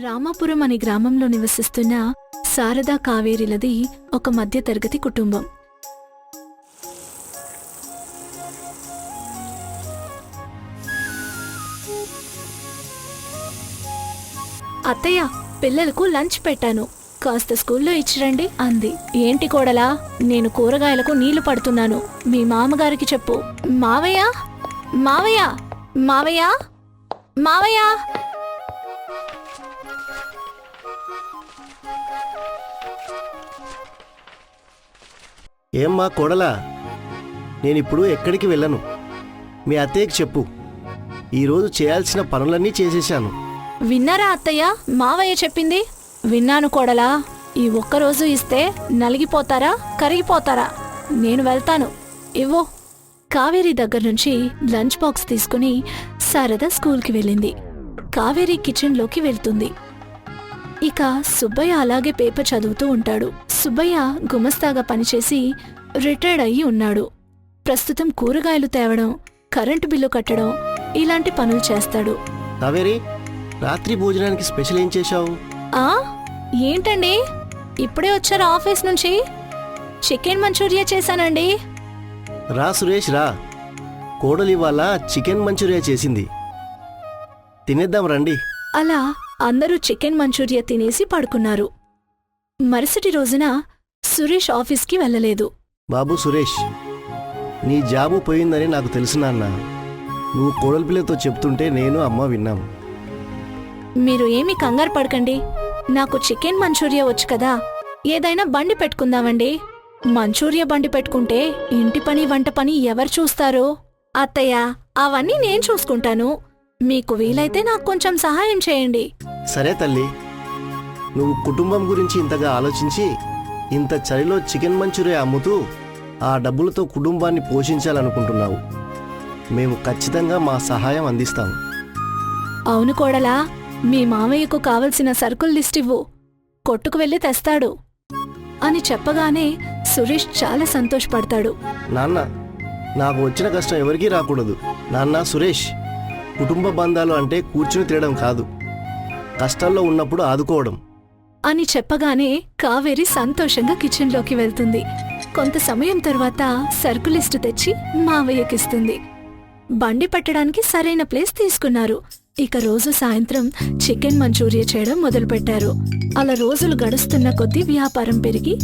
రామాపురం అనే గ్రామంలో నివసిస్తున్న శారదా కావేరిలది ఒక మధ్యతరగతి కుటుంబం. అత్తయ్య, పిల్లలకు లంచ్ పెట్టాను, కాస్త స్కూల్లో ఇచ్చిరండి అంది. ఏంటి కోడలా, నేను కూరగాయలకు నీళ్లు పడుతున్నాను, మీ మామగారికి చెప్పు. మావయ్య, మావయ్య, మావయ్య, మావయ్య. ఏమ్మా కోడలా, నేనిప్పుడు ఎక్కడికి వెళ్ళను. మీ అత్తయ్యకి చెప్పు, ఈరోజు చేయాల్సిన పనులన్నీ చేసేశాను. విన్నారా అత్తయ్య, మావయ్య చెప్పింది? విన్నాను కోడలా. ఈ ఒక్కరోజు ఇస్తే నలిగిపోతారా, కరిగిపోతారా? నేను వెళ్తాను, ఇవ్వు. కావేరి దగ్గర్నుంచి లంచ్ బాక్స్ తీసుకుని శారద స్కూల్కి వెళ్ళింది. కావేరి కిచెన్లోకి వెళ్తుంది. ఇక సుబ్బయ్య అలాగే పేపర్ చదువుతూ ఉంటాడు. సుబ్బయ్య గుమస్తాగా పనిచేసి రిటైర్డ్ అయ్యి ఉన్నాడు. ప్రస్తుతం కూరగాయలు తేవడం, కరెంటు బిల్లు కట్టడం ఇలాంటి పనులు చేస్తాడు. కావేరి, రాత్రి భోజనానికి స్పెషల్ ఏం చేశావు? ఏంటండి, ఇప్పుడే వచ్చారు ఆఫీస్ నుంచి? చికెన్ మంచూరియా చేశానండి. రా సురేష్ రా, కోడలి ఇవాళ చికెన్ మంచూరియా చేసింది, తినేద్దాం రండి. అలా అందరూ చికెన్ మంచూరియా తినేసి పడుకున్నారు. మరుసటి రోజున సురేష్ ఆఫీస్కి వెళ్ళలేదు. బాబు సురేష్, నీ జాబు పోయిందని నాకు తెలుసు నాన్న. నువ్వు కోడలి పిల్లతో చెప్తుంటే నేను అమ్మ విన్నాము. మీరు ఏమీ కంగారు పడకండి, నాకు చికెన్ మంచూరియా వచ్చు కదా, ఏదైనా బండి పెట్టుకుందామండి. మంచూరియా బండి పెట్టుకుంటే ఇంటి పని వంట పని ఎవరు చూస్తారు? అత్తయ్య, అవన్నీ నేను చూసుకుంటాను. మీకు వీలైతే నాకు కొంచెం సహాయం చేయండి. సరే తల్లి, నువ్వు కుటుంబం గురించి ఇంతగా ఆలోచించి ఇంత చలిలో చికెన్ మంచూరియా అమ్ముతూ ఆ డబ్బులతో కుటుంబాన్ని పోషించాలనుకుంటున్నావు. మేము ఖచ్చితంగా మా సహాయం అందిస్తాము. అవును కోడలా, మీ మామయ్యకు కావలసిన సరుకుల లిస్టివ్వు, కొట్టుకు వెళ్ళి తెస్తాడు అని చెప్పగానే సురేష్ చాలా సంతోషపడతాడు. నాన్న, నాకు వచ్చిన కష్టం ఎవరికీ రాకూడదు. నాన్న సురేష్, కుటుంబ బంధాలు అంటే కూర్చుని తినడం కాదు, కష్టాల్లో ఉన్నప్పుడు ఆదుకోవడం అని చెప్పగానే కావేరి సంతోషంగా కిచెన్లోకి వెళ్తుంది. కొంత సమయం తర్వాత సరుకు లిస్టు తెచ్చి మావయ్యకిస్తుంది. బండి పెట్టడానికి సరైన ప్లేస్ తీసుకున్నారు. ఇక రోజు సాయంత్రం చికెన్ మంచూరియా చేయడం మొదలుపెట్టారు. అలా రోజులు గడుస్తున్న కొద్దీ వ్యాపారం పెరిగి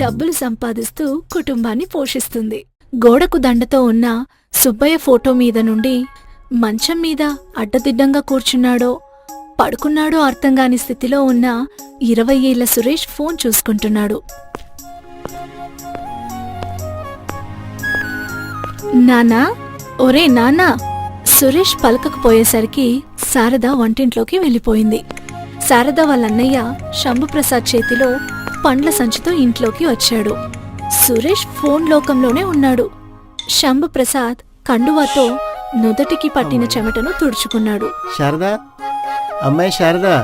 డబ్బులు సంపాదిస్తూ కుటుంబాన్ని పోషిస్తుంది. గోడకు దండతో ఉన్న సుబ్బయ్య ఫోటో మీద నుండి మంచం మీద అడ్డదిడ్డంగా కూర్చున్నాడో పడుకున్నాడో అర్థంగాని స్థితిలో ఉన్న 20 ఏళ్ల సురేష్ ఫోన్ చూసుకుంటున్నాడు. నానా, ఒరే నాన్నా. సురేష్ పలకకపోయేసరికి శారద వంటింట్లోకి వెళ్ళిపోయింది. శారద వాళ్ళన్నయ్య శంభుప్రసాద్ చేతిలో పండ్ల సంచితో ఇంట్లోకి వచ్చాడు. సురేష్ ఫోన్ లోకంలోనే ఉన్నాడు. శంభుప్రసాద్ కండువాతో నుదటికి పట్టిన చెమటను తుడుచుకున్నాడు. శారదా, అమ్మాయి శారదా.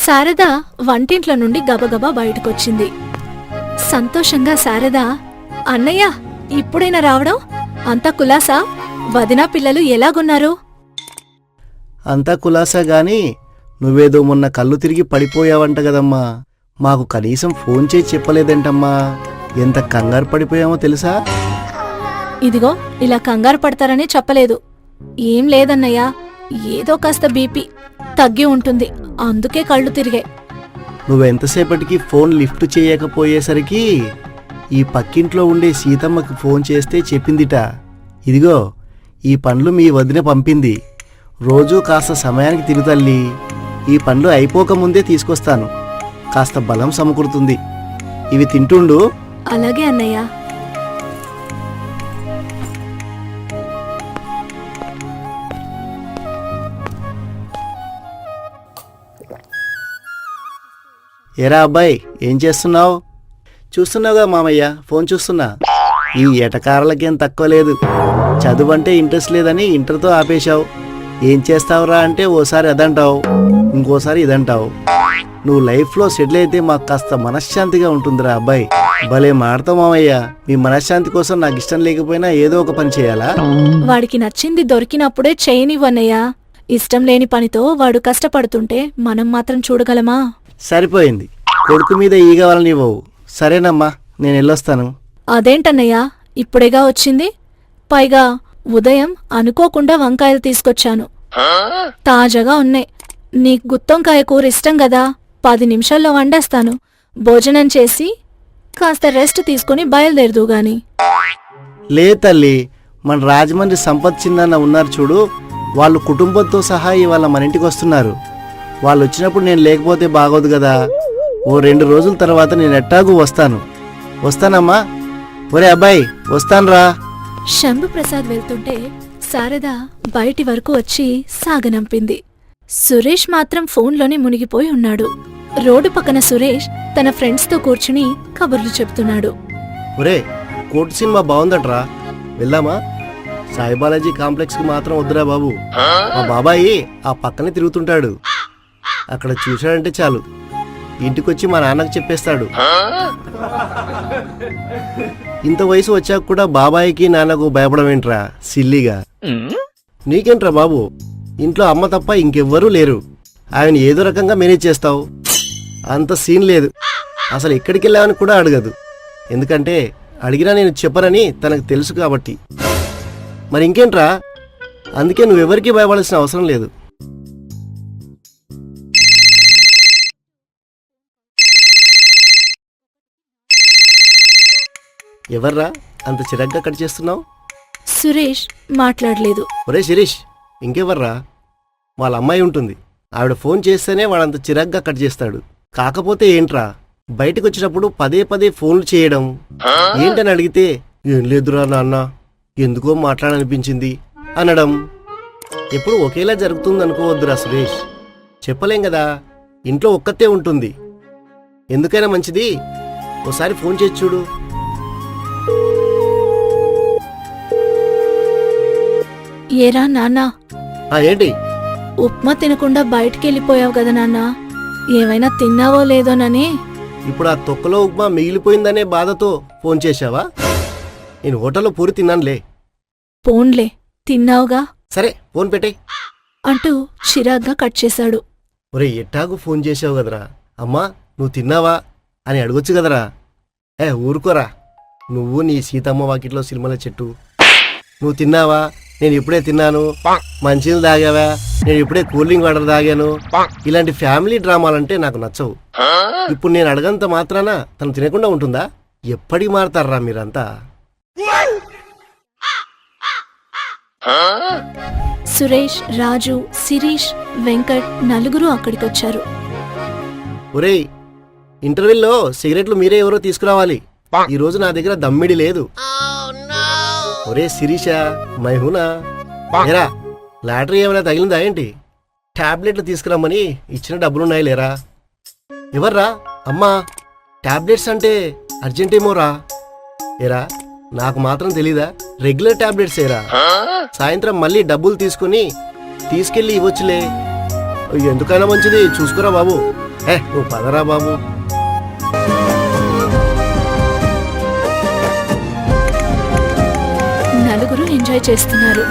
శారద వంటింట్లో నుండి గబగబా బయటకొచ్చింది. సంతోషంగా శారద, అన్నయ్య ఇప్పుడైనా రావడం? అంతా కులాసా? వదినా పిల్లలు ఎలాగున్నారు? అంతా కులాసా గాని నువ్వేదో మొన్న కళ్ళు తిరిగి పడిపోయావంట కదమ్మా. మాకు కనీసం ఫోన్ చేసి చెప్పలేదంటమ్మా. ఎంత కంగారు పడిపోయామో తెలుసా? ఇదిగో ఇలా కంగారు పడతారని చెప్పలేదు. ఏం లేదన్నయ్యా, ఏదో కాస్త బీపీ తగ్గి ఉంటుంది, అందుకే కళ్ళు తిరిగాయి. నువ్వెంతసేపటికి ఫోన్ లిఫ్ట్ చేయకపోయేసరికి ఈ పక్కింట్లో ఉండే సీతమ్మకి ఫోన్ చేస్తే చెప్పిందిట, ఇదిగో ఈ పండ్లు మీ వదిన పంపింది, రోజూ కాస్త సమయానికి తిను తల్లి, ఈ పండ్లు అయిపోకముందే తీసుకొస్తాను, కాస్త బలం సమకూరుతుంది, ఇవి తింటుండు. అలాగే అన్నయ్య. ఏరా అబ్బాయి, ఏం చేస్తున్నావు? చూస్తున్నావుగా మామయ్య, ఫోన్ చూస్తున్నా. ఈ ఎటకారాలకేం తక్కువ లేదు. చదువు అంటే ఇంట్రెస్ట్ లేదని ఇంటర్తో ఆపేశావు. ఏం చేస్తావురా అంటే ఓసారి అదంటావు, ఇంకోసారి ఇదంటావు. నువ్వు లైఫ్లో సెటిల్ అయితే మాకు కాస్త మనశ్శాంతిగా ఉంటుందిరా అబ్బాయి. భలే మాడతావు మామయ్య. మీ మనశ్శాంతి కోసం నాకు ఇష్టం లేకపోయినా ఏదో ఒక పని చేయాలా? వాడికి నచ్చింది దొరికినప్పుడే చేయనివ్వన్నయ్యా. ఇష్టం లేని పనితో వాడు కష్టపడుతుంటే మనం మాత్రం చూడగలమా? సరిపోయింది. కొడుకు మీద ఈగ వలనివ్వవు. సరేనమ్మా, నేను వెళ్ళొస్తాను. అదేంటన్నయ్యా ఇప్పుడేగా వచ్చింది? పైగా ఉదయం అనుకోకుండా వంకాయలు తీసుకొచ్చాను. తాజాగా ఉన్నాయి. నీకు గుత్తొంకాయ కూర ఇష్టం గదా, 10 నిమిషాల్లో వండేస్తాను. భోజనం చేసి కాస్త రెస్ట్ తీసుకుని బయలుదేరదుగాని. లే తల్లి, మన రాజమండ్రి సంపత్ చిన్న ఉన్నారు చూడు, వాళ్ళు కుటుంబంతో సహా ఇవాళ మన ఇంటికి వస్తున్నారు. వాళ్ళు వచ్చినప్పుడు నేను లేకపోతే బాగోదు కదా. ఓ 2 రోజుల తర్వాత నేను ఎట్టాగూ వస్తానమ్మా. ఒరే అబ్బాయి, వస్తాన్రా. శంభుప్రసాద్ వెళ్తుంటే శారద బయటి వరకు వచ్చి సాగనంపింది. సురేష్ మాత్రం ఫోన్లోనే మునిగిపోయి ఉన్నాడు. రోడ్డు పక్కన సురేష్ తన ఫ్రెండ్స్తో కూర్చుని కబుర్లు చెప్తున్నాడు. ఒరే, కోర్టు సినిమా బాగుందట్రా, వెళ్దామా? సాయిబాలాజీ కాంప్లెక్స్కి మాత్రం వద్దురా బాబు. మా బాబాయి ఆ పక్కనే తిరుగుతుంటాడు. అక్కడ చూశాడంటే చాలు, ఇంటికొచ్చి మా నాన్నకు చెప్పేస్తాడు. ఇంత వయసు వచ్చాక కూడా బాబాయికి నాన్నకు భయపడమేంట్రా సిల్లిగా? నీకేంట్రా బాబు, ఇంట్లో అమ్మ తప్ప ఇంకెవ్వరూ లేరు. ఆయన ఏదో రకంగా మేనేజ్ చేస్తావు. అంత సీన్ లేదు. అసలు ఎక్కడికి వెళ్ళావని కూడా అడగదు. ఎందుకంటే అడిగినా నేను చెప్పనని తనకు తెలుసు కాబట్టి. మరి ఇంకేంట్రా, అందుకే నువ్వెవరికీ భయపడాల్సిన అవసరం లేదు. ఎవర్రా అంత చిరగ్గా కట్ చేస్తున్నావు? సురేష్ మాట్లాడలేదు. ఒరే శిరీష్, ఇంకెవర్రా? వాళ్ళ అమ్మాయి ఉంటుంది. ఆవిడ ఫోన్ చేస్తేనే వాడంత చిరగ్గా కట్ చేస్తాడు. కాకపోతే ఏంట్రా, బయటకు వచ్చినప్పుడు పదే పదే ఫోన్లు చేయడం. ఏంటని అడిగితే ఏం లేదురా నాన్న, ఎందుకో మాట్లాడనిపించింది అనడం. ఎప్పుడు ఒకేలా జరుగుతుందనుకోవద్దురా సురేష్. చెప్పలేం కదా, ఇంట్లో ఒక్కతే ఉంటుంది. ఎందుకైనా మంచిది ఓసారి ఫోన్ చేసి చూడు. ఏరా నాన్నా, ఏంటి? ఉప్మా తినకుండా బయటికెళ్ళిపోయావు కదా నాన్నా, ఏమైనా తిన్నావో లేదోనని. ఇప్పుడు ఆ తొక్కలో ఉప్మా మిగిలిపోయిందనే బాధతో ఫోన్ చేశావా? నేను హోటల్లో పూరి తిన్నానులే. పోన్లే, తిన్నావుగా. సరే ఫోన్ పెట్టే అంటూ చిరాగ్గా కట్ చేశాడు. ఒరే, ఎట్టాగు ఫోన్ చేసావు కదరా, అమ్మా నువ్వు తిన్నావా అని అడగొచ్చు కదరా. ఊరుకోరా, నువ్వు నీ సీతమ్మ వాకిట్లో సినిమాల చెట్టు. నువ్వు తిన్నావా, నేను ఇప్పుడే తిన్నాను. మంచినీళ్ళు తాగావా, నేను ఇప్పుడే కూల్ డ్రింక్ వాటర్ తాగాను. ఇలాంటి ఫ్యామిలీ డ్రామాలంటే నాకు నచ్చవు. ఇప్పుడు నేను అడగంత మాత్రాన తను తినకుండా ఉంటుందా? ఎప్పటికి మారతారా మీరంతా? సురేష్, రాజు, శిరీష్, వెంకట్ నలుగురు అక్కడికొచ్చారు. ఒరేయ్, ఇంటర్వ్యూలో సిగరెట్లు మీరే ఎవరో తీసుకురావాలి. ఈ రోజు నా దగ్గర దమ్మిడి లేదు. ఒరే శిరీష, మైహూనా, ఏరా లాటరీ ఏమైనా తగిలిందా ఏంటి? టాబ్లెట్లు తీసుకురమ్మని ఇచ్చిన డబ్బులున్నాయి లేరా? ఎవర్రా? అమ్మా, టాబ్లెట్స్ అంటే అర్జెంటేమోరా. ఏరా, నాకు మాత్రం తెలీదా? రెగ్యులర్ టాబ్లెట్స్ ఏరా. సాయంత్రం మళ్ళీ డబ్బులు తీసుకెళ్ళి ఇవ్వచ్చులే. ఎందుకైనా మంచిది చూసుకురా బాబు. నువ్వు పదరా బాబు. నలుగురు ఎంజాయ్ చేస్తున్నారు.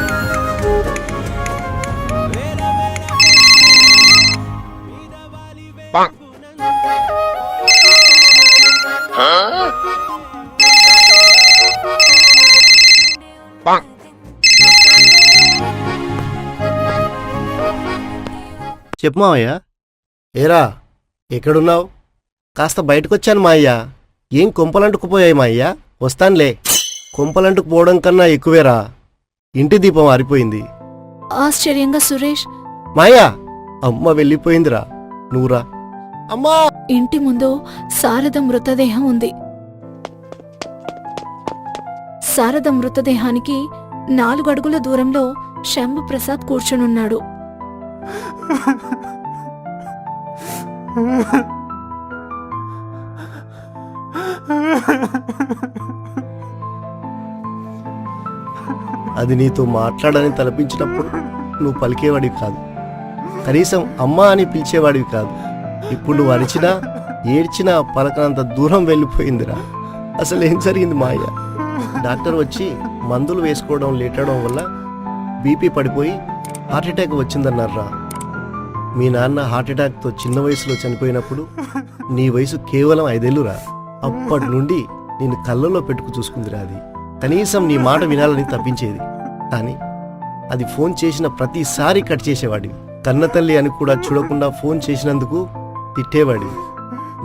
చెప్పు మావయ్య. ఏరా, ఎక్కడున్నావు? కాస్త బయటకొచ్చాను మాయ్యా. ఏం కొంపలంటుకుపోయాయి మాయ్యా? వస్తానులే. కొంపలంటుకుపోవడం కన్నా ఎక్కువేరా, ఇంటి దీపం ఆరిపోయింది. ఆశ్చర్యంగా సురేష్, మాయా, అమ్మ వెళ్ళిపోయిందిరా, నువ్వురా. అమ్మా! ఇంటి ముందు శారద మృతదేహం ఉంది. శారద మృతదేహానికి 4 అడుగుల దూరంలో శంభుప్రసాద్ కూర్చునున్నాడు. అది నీతో మాట్లాడని తలపించినప్పుడు నువ్వు పలికేవాడివి కాదు. కనీసం అమ్మా అని పిలిచేవాడివి కాదు. ఇప్పుడు నువ్వు అరిచినా ఏడ్చినా పలకనంత దూరం వెళ్ళిపోయిందిరా. అసలు ఏం జరిగింది మాయ? డాక్టర్ వచ్చి మందులు వేసుకోవడం లేటవడం వల్ల బీపీ పడిపోయి హార్ట్ అటాక్ వచ్చిందన్నారా. మీ నాన్న హార్ట్ అటాక్తో చిన్న వయసులో చనిపోయినప్పుడు నీ వయసు కేవలం 5 ఏళ్ళురా. అప్పటి నుండి నేను కళ్ళలో పెట్టుకు చూసుకుందిరా. అది కనీసం నీ మాట వినాలని తప్పించేది, కానీ అది ఫోన్ చేసిన ప్రతిసారి కట్ చేసేవాడివి. కన్నతల్లి అని కూడా చూడకుండా ఫోన్ చేసినందుకు తిట్టేవాడివి.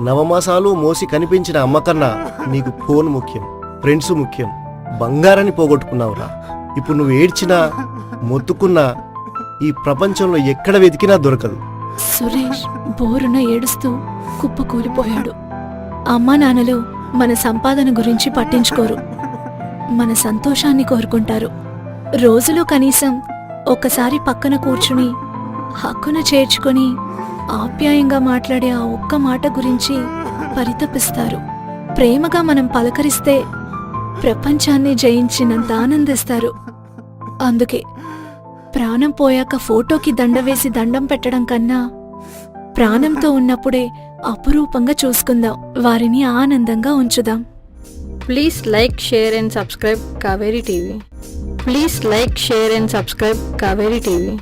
నవమాసాలు మోసి కనిపించిన అమ్మ కన్నా నీకు ఫోన్ ముఖ్యం, ఫ్రెండ్స్ ముఖ్యం. బంగారాన్ని పోగొట్టుకున్నావురా. ఇప్పుడు నువ్వు ఏడ్చినా మొత్తుకున్నా ఈ ప్రపంచంలో ఎక్కడ వెతికినా దొరకదు. సురేష్ బోరున ఏడుస్తూ కుప్పకూలిపోయాడు. అమ్మా నాన్నలు మన సంపాదన గురించి పట్టించుకోరు, మన సంతోషాన్ని కోరుకుంటారు. రోజులో కనీసం ఒక్కసారి పక్కన కూర్చుని హక్కున చేర్చుకొని ఆప్యాయంగా మాట్లాడే ఆ ఒక్క మాట గురించి పరితపిస్తారు. ప్రేమగా మనం పలకరిస్తే ప్రపంచాన్ని జయించినంత ఆనందిస్తారు. అందుకే ప్రాణం పోయాక ఫోటోకి దండ వేసి దండం పెట్టడం కన్నా ప్రాణంతో ఉన్నప్పుడే అపురూపంగా చూసుకుందాం, వారిని ఆనందంగా ఉంచుదాం. Please like, share and subscribe Kaveri TV. Please like, share and subscribe Kaveri TV.